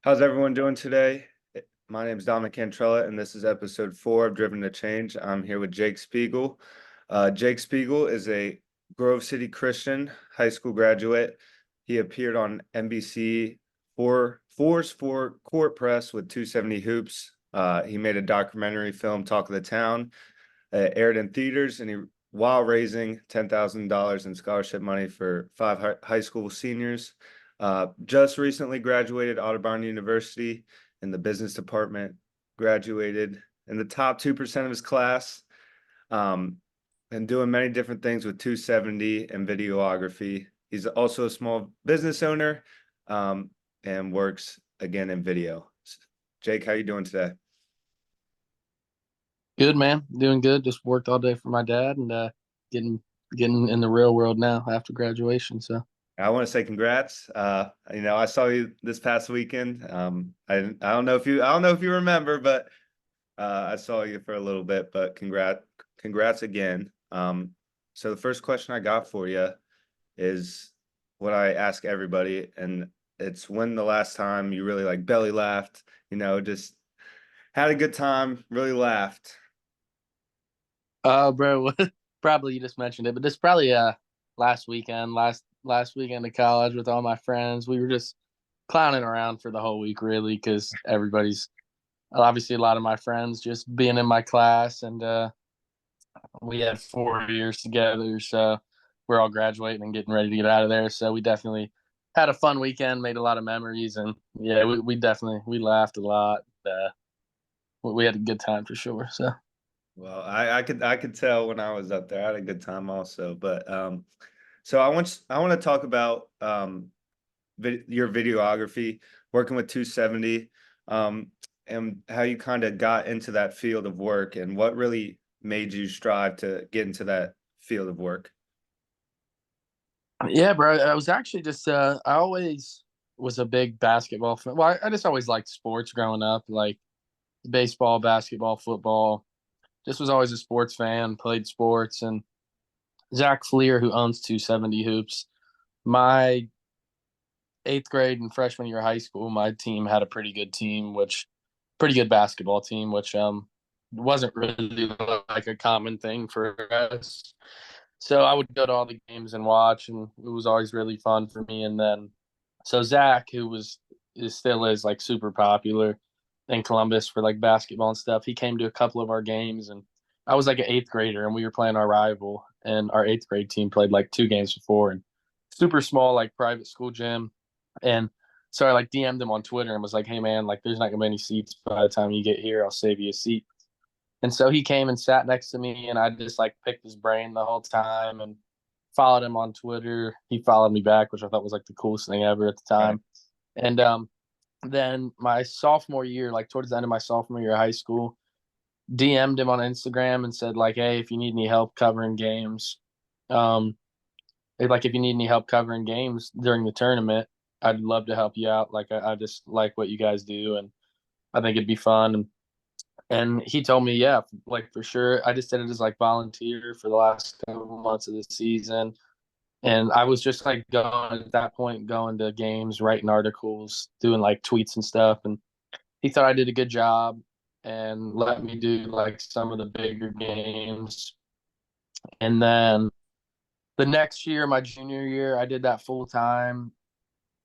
How's everyone doing today? My name is Dominic Cantrella, and this is episode 4 of Driven2Change. I'm here with Jake Spegal. Jake Spegal is a Grove City Christian high school graduate. He appeared on NBC for Court Press with 270 Hoops. He made a documentary film, Talk of the Town, aired in theaters, and while raising $10,000 in scholarship money for 5 high school seniors. Just recently graduated Otterbein University in the business department, graduated in the top 2% of his class, and doing many different things with 270 and videography. He's also a small business owner, and works again in video. Jake, how you doing today? Good, man. Doing good. Just worked all day for my dad and getting getting in the real world now after graduation. So I want to say congrats. I saw you this past weekend. I don't know if you remember, but I saw you for a little bit. But congrats again. So the first question I got for you is what I ask everybody, and it's when the last time you really like belly laughed. Just had a good time, really laughed. bro, probably you just mentioned it, but this probably last weekend, last weekend of college with all my friends. We were just clowning around for the whole week really because everybody's obviously a lot of my friends just being in my class and we had 4 years together, so we're all graduating and getting ready to get out of there. So we definitely had a fun weekend, made a lot of memories, and yeah, we definitely we laughed a lot. We had a good time for sure. So Well, I could tell when I was up there. I had a good time also. But so I want to talk about your videography, working with 270, and how you kind of got into that field of work and what really made you strive to get into that field of work. yeah, bro, I was actually just I always was a big basketball fan. Well, I just always liked sports growing up, like baseball, basketball, football. Just was always a sports fan, played sports, and Zach Fleer, who owns 270 Hoops, my eighth grade and freshman year of high school, my team had a pretty good team, which pretty good basketball team, which wasn't really like a common thing for us. So I would go to all the games and watch, and it was always really fun for me. And then, so Zach, who is still is like super popular in Columbus for like basketball and stuff, he came to a couple of our games, and I was like an eighth grader, and we were playing our rival, and our eighth grade team played like 2 games before, and super small like private school gym, and so I like DM'd him on Twitter and was like, "Hey man, like there's not gonna be any seats by the time you get here. I'll save you a seat." And so he came and sat next to me, and I just like picked his brain the whole time and followed him on Twitter. He followed me back, which I thought was like the coolest thing ever at the Right. time. And then my sophomore year, like towards the end of my sophomore year of high school, DM'd him on Instagram and said like, "Hey, if you need any help covering games, um, like if you need any help covering games during the tournament, I'd love to help you out. Like I just like what you guys do, and I think it'd be fun." And he told me, yeah, like for sure. I just did it as like volunteer for the last couple months of the season. And I was just like going at that point, going to games, writing articles, doing like tweets and stuff. And he thought I did a good job and let me do like some of the bigger games. And then the next year, my junior year, I did that full time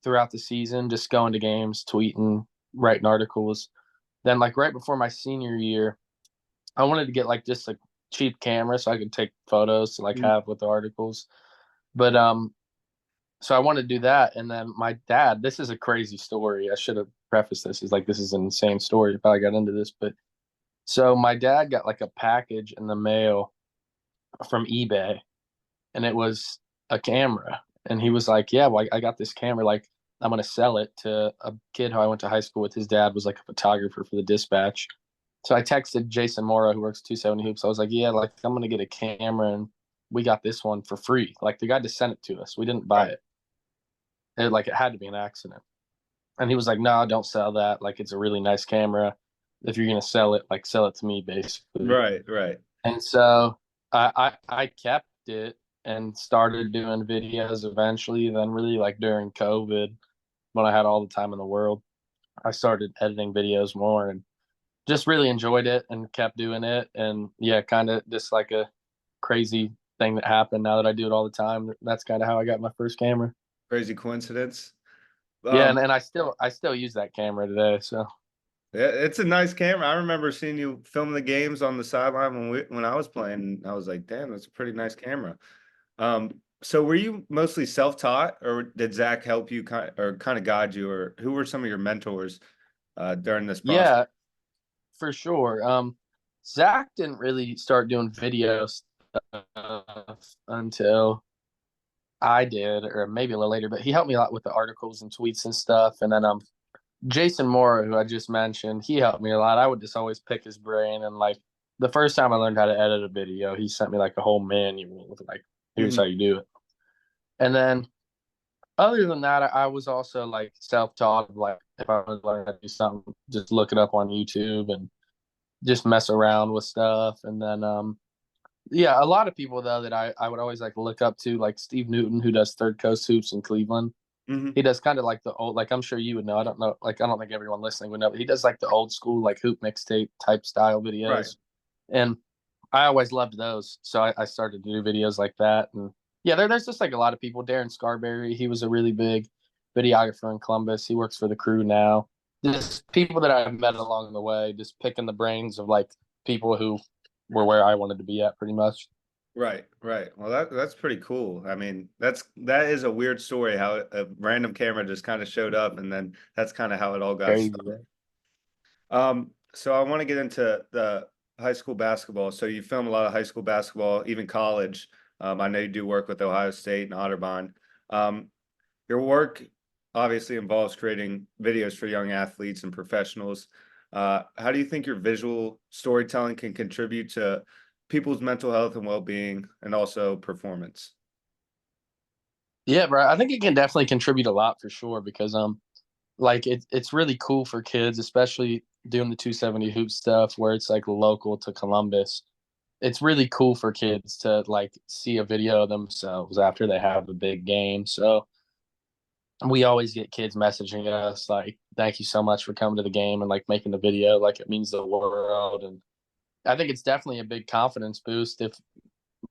throughout the season, just going to games, tweeting, writing articles. Then, like right before my senior year, I wanted to get like just a cheap camera so I could take photos to like Mm. have with the articles. But so I wanted to do that. And then my dad, this is a crazy story. I should have prefaced this. Is like this is an insane story if I got into this. But so my dad got like a package in the mail from eBay, and it was a camera. And he was like, "Yeah, well, I got this camera. Like, I'm gonna sell it to a kid who I went to high school with. His dad was like a photographer for the Dispatch." So I texted Jason Mora, who works 270 Hoops. I was like, "Yeah, like I'm gonna get a camera, and we got this one for free. Like the guy just sent it to us. We didn't buy Right. it. Like it had to be an accident." And he was like, "No, don't sell that. Like it's a really nice camera. If you're gonna sell it, like sell it to me, basically." Right. Right. And so I kept it and started doing videos eventually. Then really like during COVID when I had all the time in the world. I started editing videos more and just really enjoyed it and kept doing it. And yeah, kind of just like a crazy thing that happened now that I do it all the time. That's kind of how I got my first camera. Crazy coincidence. Yeah, Um, and I still use that camera today. So yeah, it's a nice camera. I remember seeing you filming the games on the sideline when I was playing. I was like, damn, that's a pretty nice camera. So were you mostly self-taught, or did Zach help you kind of guide you, or who were some of your mentors during this process? yeah, for sure. Zach didn't really start doing video stuff until I did, or maybe a little later, but he helped me a lot with the articles and tweets and stuff. And then Jason Moore, who I just mentioned, he helped me a lot. I would just always pick his brain, and like the first time I learned how to edit a video, he sent me like a whole manual with like, here's Mhm. how you do it. And then other than that, I was also like self-taught. Like if I was learning how to do something, just look it up on YouTube and just mess around with stuff. And then yeah, a lot of people though that I would always like look up to, like Steve Newton, who does Third Coast Hoops in Cleveland. Mhm. He does kind of like the old, like I'm sure you would know. I don't know, like I don't think everyone listening would know, but he does like the old school like hoop mixtape type style Right. videos. And I always loved those. So I started to do videos like that. And yeah, there's just like a lot of people. Darren Scarberry, he was a really big videographer in Columbus. He works for the Crew now. Just people that I've met along the way, just picking the brains of like people who were where I wanted to be at pretty much. Right, right. Well, that's pretty cool. I mean, that is a weird story how a random camera just kind of showed up, and then that's kind of how it all got Crazy. started. So I want to get into the high school basketball. So you film a lot of high school basketball, even college. I know you do work with Ohio State and Otterbein. Um, your work obviously involves creating videos for young athletes and professionals. How do you think your visual storytelling can contribute to people's mental health and well-being and also performance? Yeah, bro. I think it can definitely contribute a lot for sure because like it's really cool for kids, especially doing the 270 hoop stuff where it's like local to Columbus. It's really cool for kids to like see a video of themselves after they have a big game. So we always get kids messaging us like, "Thank you so much for coming to the game and like making the video. Like it means the world." And I think it's definitely a big confidence boost if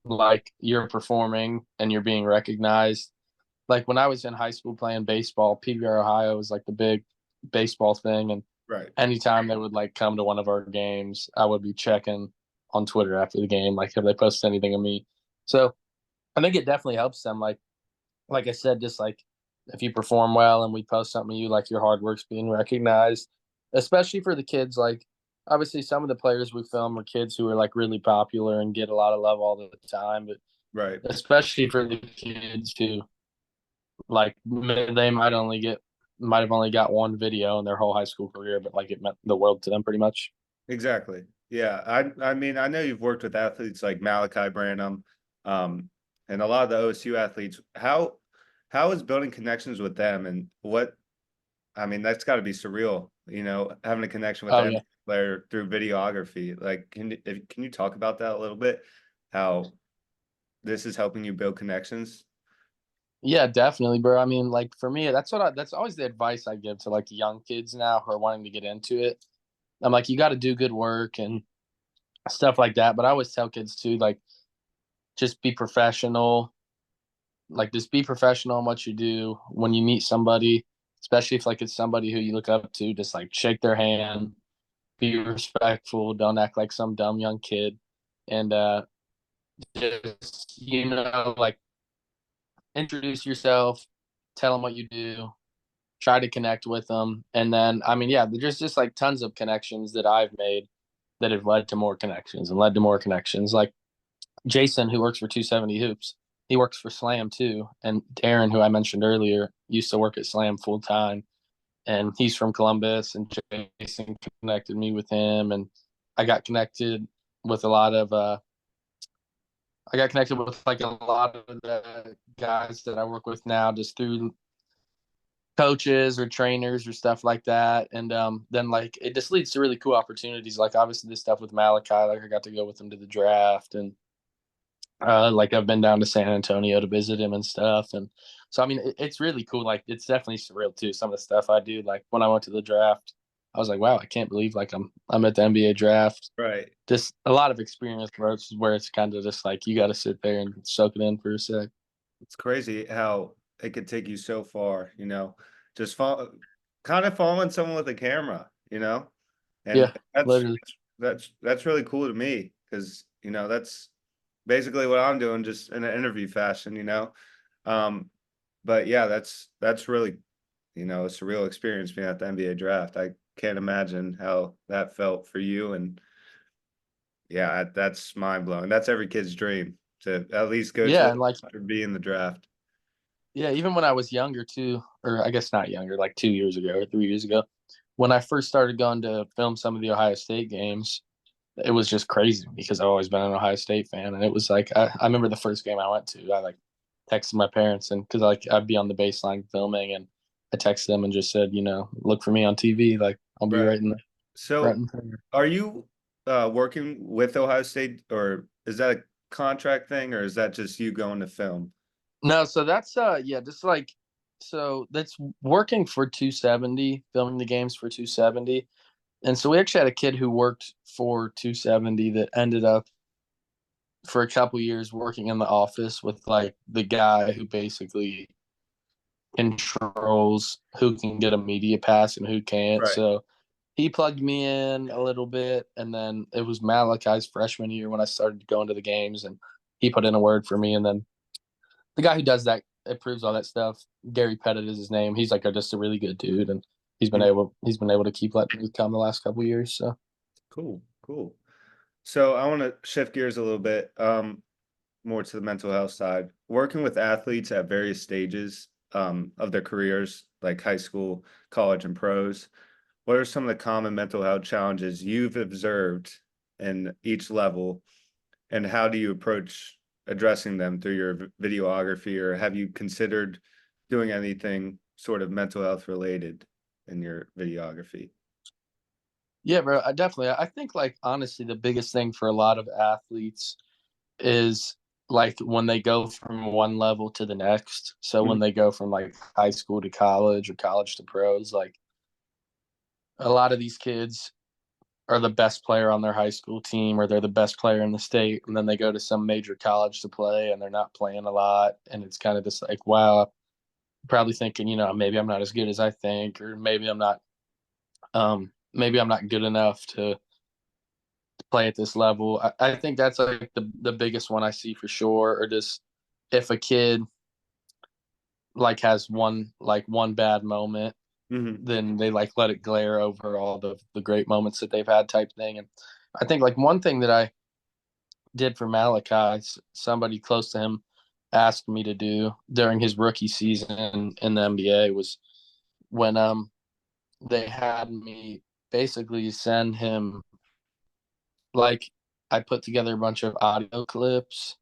like you're performing and you're being recognized. Like when I was in high school playing baseball, PBR Ohio was like the big baseball thing, and Right. anytime they would like come to one of our games, I would be checking on Twitter after the game, like if they posted anything of me. So I think it definitely helps them. Like I said, just like if you perform well and we post something you like, your hard work's being recognized, especially for the kids. Like obviously, some of the players we film are kids who are like really popular and get a lot of love all the time, but Right. especially for the kids who like they might have only got one video in their whole high school career, but like it meant the world to them pretty much. Exactly. Yeah. I mean, I know you've worked with athletes like Malachi Branham, um, and a lot of the OSU athletes. How is building connections with them, and what I mean, that's got to be surreal, having a connection with Oh them yeah. player through videography. Like, can you talk about that a little bit? How this is helping you build connections? Yeah, definitely, bro. I mean, like for me, that's always the advice I give to like young kids now who are wanting to get into it. I'm like, you got to do good work and stuff like that. But I always tell kids too, like, just be professional. Like, just be professional in what you do. When you meet somebody, especially if like it's somebody who you look up to, just like shake their hand, be respectful, don't act like some dumb young kid, and just like introduce yourself, tell them what you do, try to connect with them. And then, I mean, yeah, there's just like tons of connections that I've made that have led to more connections and led to more connections. Like Jason, who works for 270 Hoops, he works for Slam too. And Darren, who I mentioned earlier, used to work at Slam full time. And he's from Columbus. And Jason connected me with him. And I got connected with a lot of, I got connected with like a lot of the guys that I work with now just through coaches or trainers or stuff like that. And then like it just leads to really cool opportunities. Like obviously this stuff with Malachi, like I got to go with him to the draft, and like I've been down to San Antonio to visit him and stuff. And So I mean, it's really cool. Like it's definitely surreal too. Some of the stuff I do, like when I went to the draft, I was like, wow, I can't believe like I'm at the NBA draft. Right. Just a lot of experience where it's kind of just like you got to sit there and soak it in for a sec. It's crazy how it could take you so far, just kind of following someone with a camera, and Yeah, that's literally. that's really cool to me because that's basically what I'm doing, just in an interview fashion. Um, but yeah, that's really a surreal experience being at the NBA draft. I can't imagine how that felt for you, and yeah, that's mind blowing. That's every kid's dream to at least go to Yeah, the and like draft or be in the draft. yeah, even when I was younger too, or I guess not younger, like 2 years ago or 3 years ago, when I first started going to film some of the Ohio State games, it was just crazy because I've always been an Ohio State fan, and it was like I remember the first game I went to, I like texted my parents, and because like I'd be on the baseline filming, and I texted them and just said, look for me on TV, like I'll be Right. right So in front. are you working with Ohio State, or is that a contract thing, or is that just you going to film? No, so that's yeah, just like so that's working for 270, filming the games for 270. And so we actually had a kid who worked for 270 that ended up for a couple years working in the office with like the guy who basically controls who can get a media pass and who can't. Right. So he plugged me in a little bit, and then it was Malachi's freshman year when I started going to the games, and he put in a word for me. And then the guy who does that approves all that stuff, Gary Pettit is his name. He's like just a really good dude, and Mhm. he's been able to keep letting me come the last couple years. So Cool, cool. So I want to shift gears a little bit, more to the mental health side. Working with athletes at various stages of their careers, like high school, college, and pros, what are some of the common mental health challenges you've observed in each level, and how do you approach addressing them through your videography, or have you considered doing anything sort of mental health related in your videography? yeah, bro, I think like honestly, the biggest thing for a lot of athletes is like when they go from one level to the next. So Mhm. when they go from like high school to college or college to pros, like a lot of these kids are the best player on their high school team, or they're the best player in the state, and then they go to some major college to play and they're not playing a lot, and it's kind of just like, wow, probably thinking, maybe I'm not as good as I think, or maybe I'm not good enough to play at this level. I think that's like the biggest one I see for sure. Or just if a kid like has one bad moment, Mhm. then they like let it glare over all the great moments that they've had type thing. And I think like one thing that I did for Malachi, somebody close to him asked me to do during his rookie season in the NBA was when they had me basically send him like I put together a bunch of audio clips,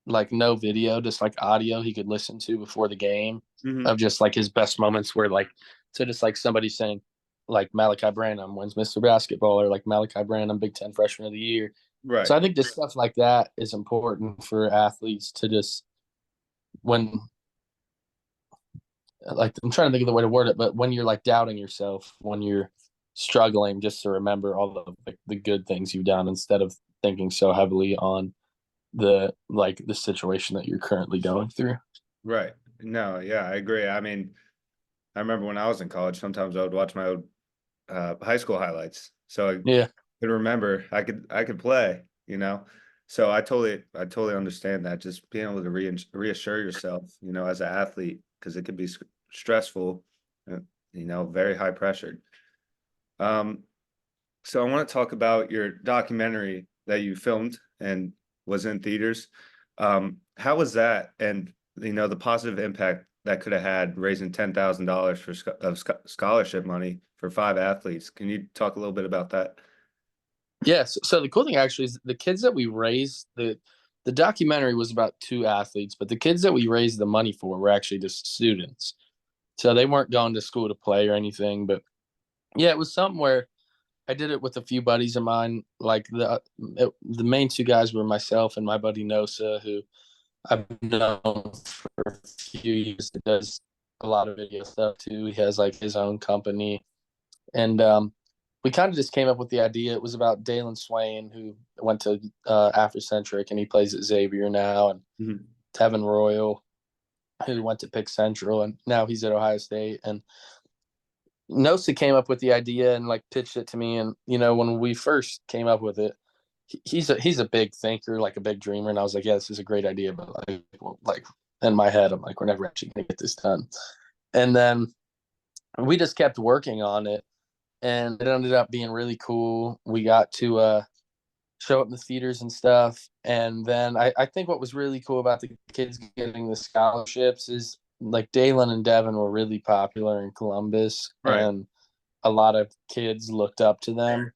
like no video, just like audio he could listen to before the game Mhm. of just like his best moments where like so just like somebody saying like Malachi Branham wins Mr. Basketball or like Malachi Branham Big Ten Freshman of the Year. So Right. I think just stuff like that is important for athletes to just when like I'm trying to think of the way to word it, but when you're like doubting yourself, when you're struggling, just to remember all the good things you've done instead of thinking so heavily on the situation that you're currently going through. Right. No, yeah, I agree. I mean, I remember when I was in college, sometimes I would watch my old high school highlights. So I Yeah. could remember I could play. So I totally understand that. Just being able to reassure yourself, as an athlete, because it could be stressful, uh, very high pressured. Um, so I want to talk about your documentary that you filmed and was in theaters. How was that? And the positive impact that could have had raising $10,000 for scholarship money for 5 athletes. Can you talk a little bit about that? Yes. So the cool thing actually is the kids that we raised the documentary was about two athletes, but the kids that we raised the money for were actually just students. So they weren't going to school to play or anything. But yeah, it was something where I did it with a few buddies of mine. Like the main two guys were myself and my buddy Nosa, who I've known for a few years. He does a lot of video stuff too. He has like his own company, and we kind of just came up with the idea. It was about Dalen Swain, who went to Afrocentric, and he plays at Xavier now, and Mhm. Tevin Royal, who went to Pick Central, and now he's at Ohio State. And Nosa came up with the idea and like pitched it to me. And when we first came up with it, he's a big thinker, like a big dreamer. And I was like, yeah, this is a great idea, but like in my head, I'm like, we're never actually gonna get this done. And then we just kept working on it, and it ended up being really cool. We got to show up in the theaters and stuff. And then I think what was really cool about the kids getting the scholarships is like Dalen and Devin were really popular in Columbus, Right. and a lot of kids looked up to them.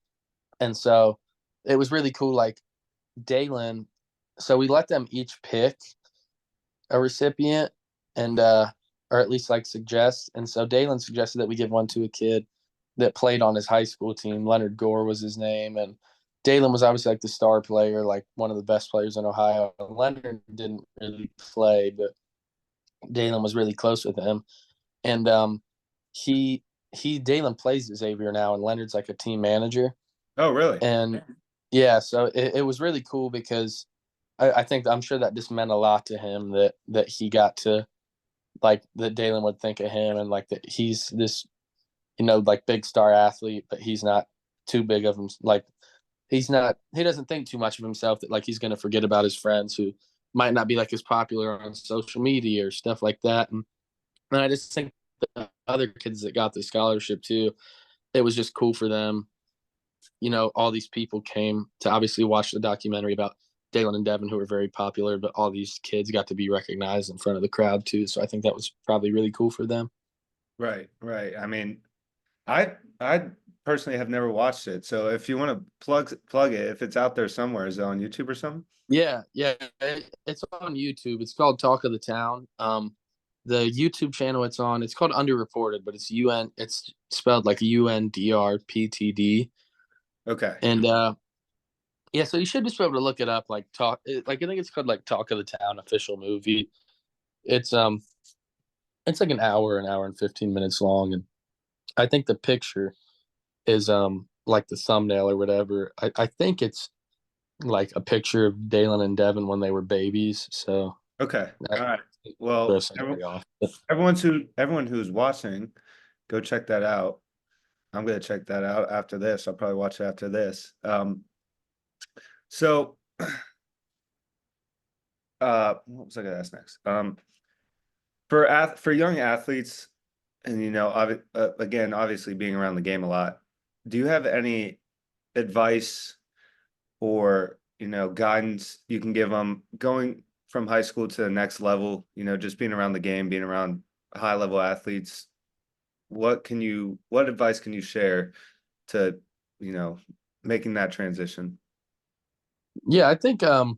And so it was really cool. Like Dalen, so we let them each pick a recipient and or at least like suggest. And so Dalen suggested that we give one to a kid that played on his high school team. Leonard Gore was his name, and Dalen was obviously like the star player, like one of the best players in Ohio. Leonard didn't really play, but Dalen was really close with him. And he Dalen plays at Xavier now, and Leonard's like a team manager. Oh, really? And yeah, so it was really cool because I think I'm sure that just meant a lot to him that he got to like that Dalen would think of him, and like that he's this like big star athlete, but he's not too big of him. Like he doesn't think too much of himself that like he's going to forget about his friends who might not be like as popular on social media or stuff like that. And I just think the other kids that got the scholarship too, it was just cool for them. All these people came to obviously watch the documentary about Dalen and Devin, who were very popular, but all these kids got to be recognized in front of the crowd too. So I think that was probably really cool for them. Right, right. I mean, I personally have never watched it. So if you want to plug it, if it's out there somewhere, is it on YouTube or something? Yeah, yeah, it's on YouTube. It's called Talk of the Town. The YouTube channel it's on, it's called Underreported, but it's spelled like UNDRPTD. Okay. And yeah, so you should just be able to look it up. Like I think it's called like Talk of the Town official movie. It's it's like an hour and 15 minutes long, and I think the picture is like the thumbnail or whatever. I think it's like a picture of Dalen and Devin when they were babies. So Okay. that All right. Well, throws somebody off. everyone who's watching, go check that out. I'm gonna check that out after this. I'll probably watch it after this. So what was I gonna ask next? For young athletes, and again, obviously being around the game a lot, do you have any advice or guidance you can give them going from high school to the next level? Just being around the game, being around high level athletes. What advice can you share to you know making that transition? Yeah, I think the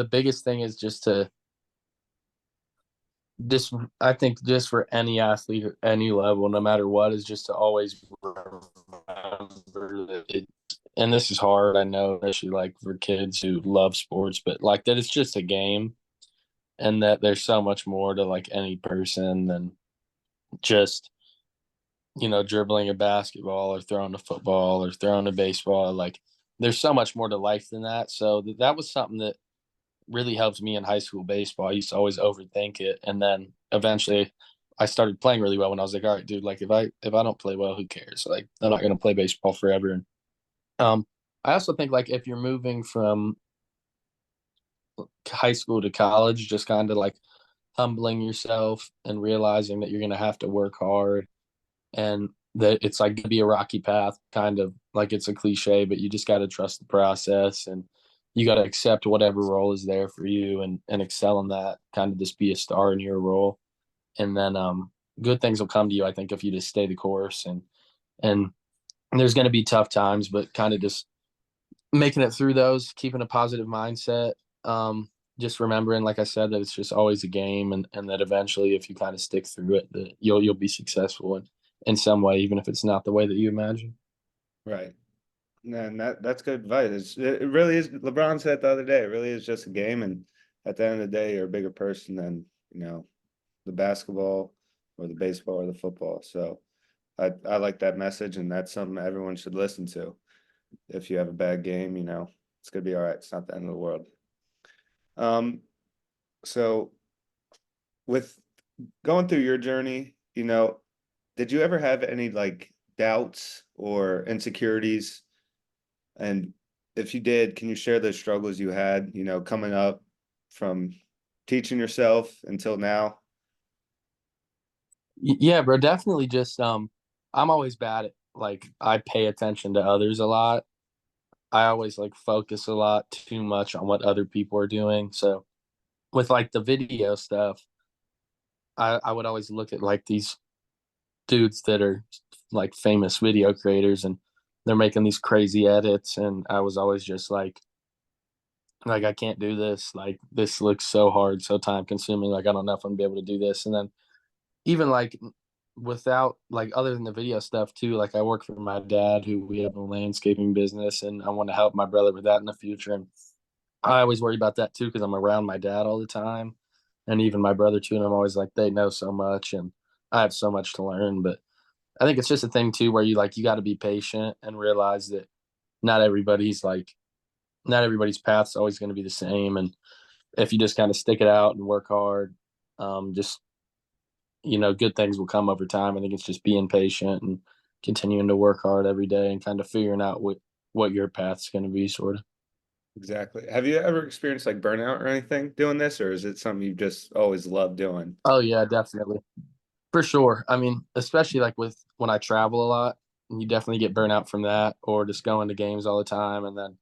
biggest thing is just I think just for any athlete at any level, no matter what, is just to always remember that and this is hard, I know, especially like for kids who love sports, but like that it's just a game, and that there's so much more to like any person than just dribbling a basketball or throwing a football or throwing a baseball. Like there's so much more to life than that. So that was something that really helped me in high school baseball. I used to always overthink it, and then eventually I started playing really well when I was like, all right, dude, like if I don't play well, who cares? Like I'm not gonna play baseball forever. And um I also think like if you're moving from high school to college, just kind of like humbling yourself and realizing that you're gonna have to work hard, and that it's like gonna be a rocky path, kind of like it's a cliche, but you just got to trust the process, and you got to accept whatever role is there for you, and excel in that, kind of just be a star in your role. And then good things will come to you, I think, if you just stay the course. And there's going to be tough times, but kind of just making it through those, keeping a positive mindset. Just remembering, like I said, that it's just always a game, and that eventually, if you kind of stick through it, that you'll be successful in some way, even if it's not the way that you imagine. Right. And that's good advice. It really is. LeBron said the other day, it really is just a game, and at the end of the day, you're a bigger person than, the basketball or the baseball or the football. So I like that message, and that's something everyone should listen to. If you have a bad game, it's gonna be all right. It's not the end of the world. Um, so with going through your journey, did you ever have any like doubts or insecurities? And if you did, can you share those struggles you had, coming up from teaching yourself until now? Yeah, bro, definitely. Just I'm always bad at, like, I pay attention to others a lot. I always like focus a lot too much on what other people are doing. So with like the video stuff, I would always look at like these dudes that are like famous video creators, and they're making these crazy edits, and I was always just like I can't do this. Like, this looks so hard, so time consuming. Like, I don't know if I'm gonna be able to do this. And then even like without, like, other than the video stuff too, like I work for my dad, who we have a landscaping business, and I want to help my brother with that in the future. And I always worry about that too, because I'm around my dad all the time, and even my brother too. And I'm always like, they know so much, and I have so much to learn. But I think it's just a thing too, where you got to be patient and realize that not everybody's like not everybody's path's always going to be the same. And if you just kind of stick it out and work hard, just, good things will come over time. I think it's just being patient and continuing to work hard every day and kind of figuring out what your path's going to be, sort of. Exactly. Have you ever experienced like burnout or anything doing this, or is it something you just always love doing? Oh yeah, definitely. For sure. I mean, especially like with when I travel a lot, you definitely get burnout from that, or just going to games all the time. And then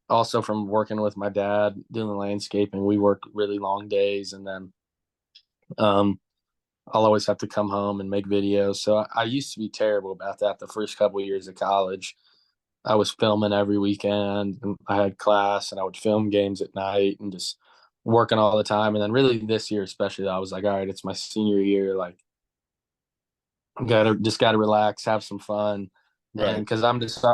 also from working with my dad doing landscaping, we work really long days. And then um, I'll always have to come home and make videos. So I used to be terrible about that the first couple of years of college. I was filming every weekend, and I had class, and I would film games at night and just working all the time. And then really this year, especially, I was like, all right, it's my senior year. Like, gotta relax, have some fun. And Right. because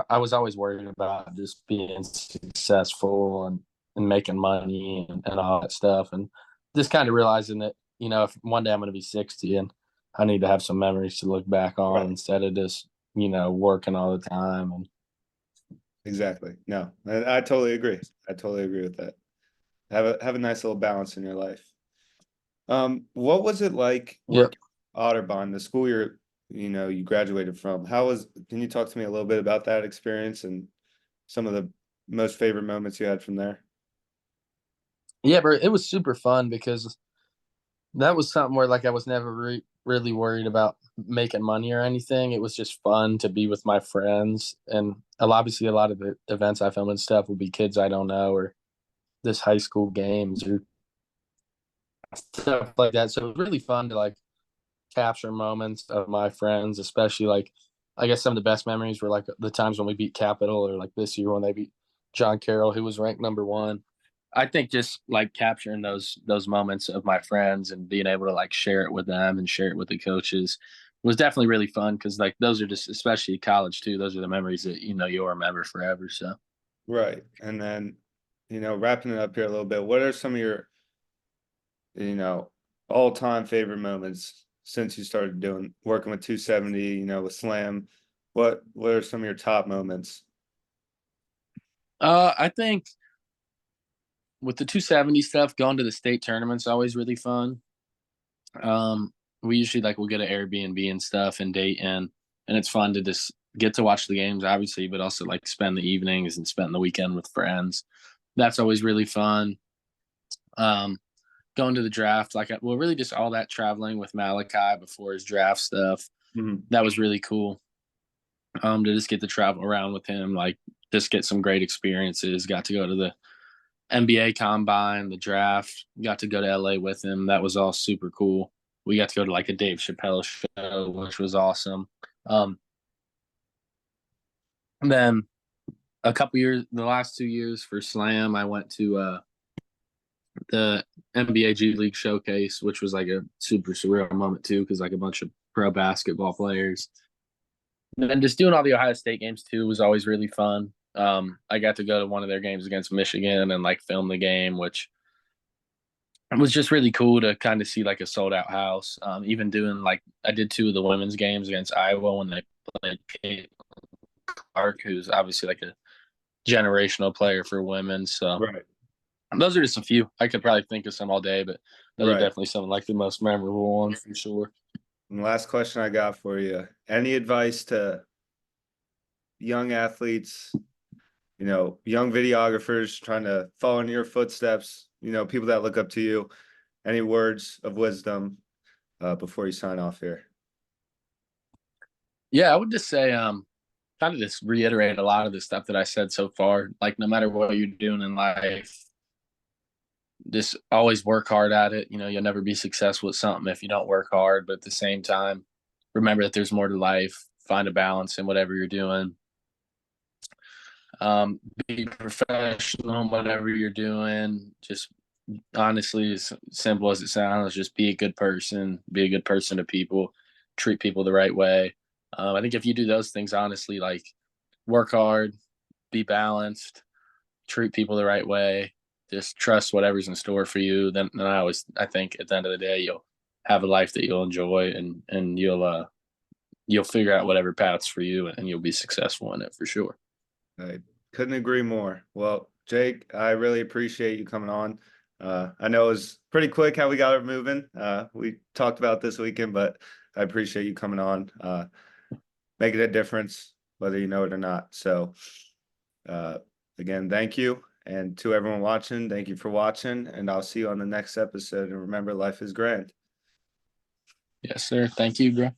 I was always worried about just being successful and making money and all that stuff. And just kind of realizing that, if one day I'm going to be 60, and I need to have some memories to look back on Right. instead of just, working all the time. And Exactly. No, I totally agree. I totally agree with that. Have a nice little balance in your life. What was it like yeah. working at Otterbein, the school you graduated from? Can you talk to me a little bit about that experience and some of the most favorite moments you had from there? Yeah, but it was super fun because that was something where, like, I was never really worried about making money or anything. It was just fun to be with my friends, and obviously a lot of the events I film and stuff will be kids I don't know, or this high school games or stuff like that. So it was really fun to like capture moments of my friends, especially like, I guess some of the best memories were like the times when we beat Capital, or like this year when they beat John Carroll, who was ranked #1. I think just like capturing those moments of my friends and being able to like share it with them and share it with the coaches was definitely really fun, because like those are just, especially college too, those are the memories that you'll remember forever. So Right. And then, wrapping it up here a little bit, what are some of your, you know, all-time favorite moments since you started working with 270, with Slam? What are some of your top moments? I think with the 270 stuff, going to the state tournament's always really fun. Um, we usually like we'll get an Airbnb and stuff in Dayton, and it's fun to just get to watch the games, obviously, but also like spend the evenings and spend the weekend with friends. That's always really fun. Um, Going to the draft, like, well, really just all that traveling with Malachi before his draft stuff. Mhm. That was really cool. To just get to travel around with him, like just get some great experiences. Got to go to the NBA combine, the draft, got to go to LA with him. That was all super cool. We got to go to like a Dave Chappelle show, which was awesome. Um, and then a couple years, the last 2 years for Slam, I went to the NBA G League showcase, which was like a super surreal moment too, because like a bunch of pro basketball players. And just doing all the Ohio State games too was always really fun. I got to go to one of their games against Michigan and like film the game, which it was just really cool to kind of see like a sold out house. Even doing like I did two of the women's games against Iowa when they played Kate Clark, who's obviously like a generational player for women. So Right. those are just a few. I could probably think of some all day, but those are Right. definitely some like the most memorable ones for sure. And last question I got for you. Any advice to young athletes, young videographers trying to follow in your footsteps, people that look up to you? Any words of wisdom before you sign off here? Yeah, I would just say kind of just reiterate a lot of the stuff that I said so far. Like no matter what you're doing in life, just always work hard at it. You'll never be successful at something if you don't work hard. But at the same time, remember that there's more to life. Find a balance in whatever you're doing. Be professional in whatever you're doing. Just honestly, as simple as it sounds, just be a good person. Be a good person to people. Treat people the right way. I think if you do those things honestly, like work hard, be balanced, treat people the right way, just trust whatever's in store for you, then I think at the end of the day you'll have a life that you'll enjoy, and you'll figure out whatever paths for you, and you'll be successful in it for sure. I couldn't agree more. Well, Jake, I really appreciate you coming on. I know it was pretty quick how we got it moving. We talked about this weekend, but I appreciate you coming on, making a difference, whether you know it or not. So, uh, again, thank you. And to everyone watching, thank you for watching. And I'll see you on the next episode. And remember, life is grand. Yes, sir. Thank you, bro.